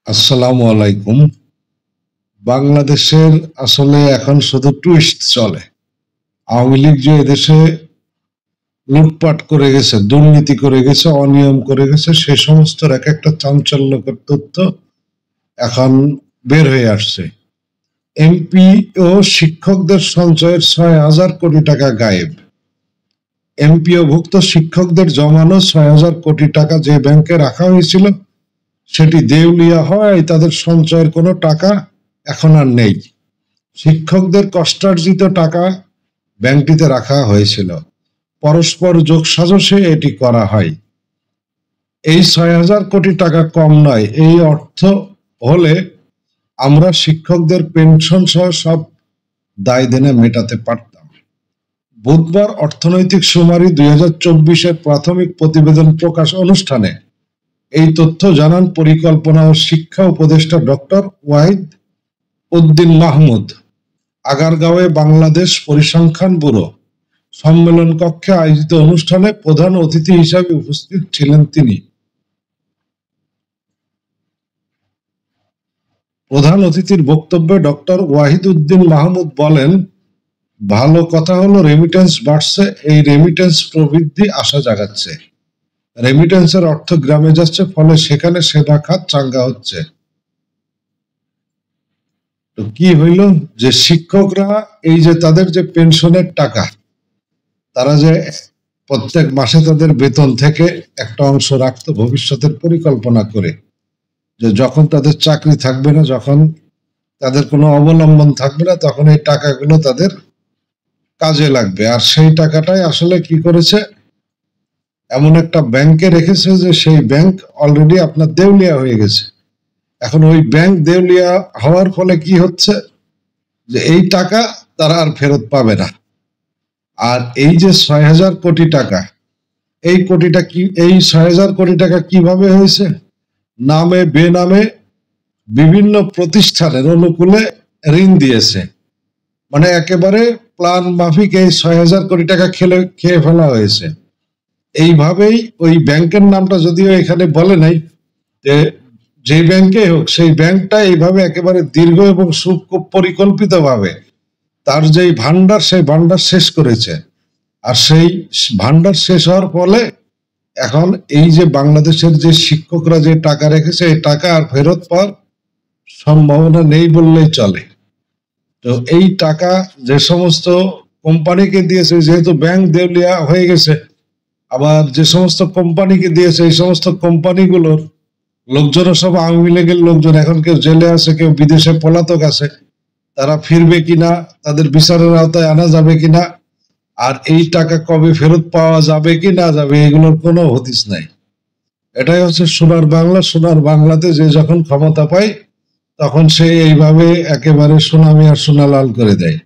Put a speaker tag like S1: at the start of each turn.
S1: আসসালামু আলাইকুম। বাংলাদেশের আসলে এখন শুধু টুইস্ট চলে। আওয়ামী লীগ যে এদেশে লুটপাট করে গেছে, দুর্নীতি করে গেছে, অনিয়ম করে গেছে, সে সমস্ত এক একটা চাঞ্চল্যকর তথ্য এখন বের হয়ে আসছে। এমপি ও শিক্ষকদের সঞ্চয়ের ৬,০০০ কোটি টাকা গায়েব। এমপিও ভুক্ত শিক্ষকদের জমানো ৬,০০০ কোটি টাকা যে ব্যাংকে রাখা হয়েছিল সেটি দেউলিয়া হওয়ায় তাদের সঞ্চয়ের কোনো টাকা এখন আর নেই। শিক্ষকদের কষ্টার্জিত টাকা ব্যাংকটিতে রাখা হয়েছিল, পরস্পর যোগসাজশে এটি করা হয়। এই ৬,০০০ কোটি টাকা কম নয়। এই অর্থ হলে আমরা শিক্ষকদের পেনশন সহ সব দায় দেনা মেটাতে পারতাম। বুধবার অর্থনৈতিক শুমারি ২০২৪-এর প্রাথমিক প্রতিবেদন প্রকাশ অনুষ্ঠানে এই তথ্য জানান পরিকল্পনা ও শিক্ষা উপদেষ্টা ডক্টর ওয়াহিদ উদ্দিন মাহমুদ। আগারগাঁওয়ে বাংলাদেশ পরিসংখ্যান ব্যুরো সম্মেলন কক্ষে আয়োজিত অনুষ্ঠানে প্রধান অতিথি হিসাবে উপস্থিত ছিলেন তিনি। প্রধান অতিথির বক্তব্যে ডক্টর ওয়াহিদ উদ্দিন মাহমুদ বলেন, ভালো কথা হলো রেমিটেন্স বাড়ছে, এই রেমিটেন্স প্রবৃদ্ধি আশা জাগাচ্ছে। রেমিটেন্সের অর্থ গ্রামে যাচ্ছে, ফলে সেখানে সেবা খাত চাঙ্গা হচ্ছে। তো কি হইল যে শিক্ষকরা এই যে তাদের যে পেনশনের টাকা, তারা যে প্রত্যেক মাসে তাদের বেতন থেকে একটা অংশ রাখতো ভবিষ্যতের পরিকল্পনা করে, যে যখন তাদের চাকরি থাকবে না, যখন তাদের কোনো অবলম্বন থাকবে না, তখন এই টাকাগুলো তাদের কাজে লাগবে। আর সেই টাকাটাই আসলে কি করেছে, এমন একটা ব্যাংকে রেখেছে যে সেই ব্যাংক অলরেডি আপনার দেউলিয়া হয়ে গেছে। এখন ওই ব্যাংক দেউলিয়া হওয়ার ফলে কি হচ্ছে, যে এই টাকা তারা আর ফেরত পাবে না। আর এই যে ৬,০০০ কোটি টাকা, এই ৬,০০০ কোটি টাকা কিভাবে হয়েছে, নামে বেনামে বিভিন্ন প্রতিষ্ঠানের অনুকূলে ঋণ দিয়েছে। মানে একেবারে প্ল্যান মাফিক এই ৬,০০০ কোটি টাকা খেয়ে ফেলা হয়েছে। এইভাবেই ওই ব্যাংকের নামটা যদিও এখানে বলে নাই, যে ব্যাংকে হোক সেই ব্যাংকটা এইভাবে একেবারে দীর্ঘ এবং সুপরিকল্পিত ভাবে তার যেই ভান্ডার, সেই ভান্ডার শেষ করেছে। আর সেই ভান্ডার শেষ হওয়ার ফলে এখন এই যে বাংলাদেশের যে শিক্ষকরা যে টাকা রেখেছে, এই টাকা আর ফেরত পাওয়ার সম্ভাবনা নেই বললেই চলে। তো এই টাকা যে সমস্ত কোম্পানিকে দিয়েছে, যেহেতু ব্যাংক দেউলিয়া হয়ে গেছে, আবার যে সমস্ত কোম্পানিকে দিয়েছে এই সমস্ত কোম্পানিগুলোর লোকজনও সব আওয়ামী লীগের লোকজন। এখন কেউ জেলে আছে, কেউ বিদেশে পলাতক আছে। তারা ফিরবে কিনা, তাদের বিচারের আওতায় আনা যাবে কিনা, আর এই টাকা কবে ফেরত পাওয়া যাবে কি না যাবে, এগুলোর কোনো হদিস নাই। এটাই হচ্ছে সোনার বাংলা। সোনার বাংলাতে যে যখন ক্ষমতা পায় তখন সে এইভাবে একেবারে সোনামি আর সোনালাল করে দেয়।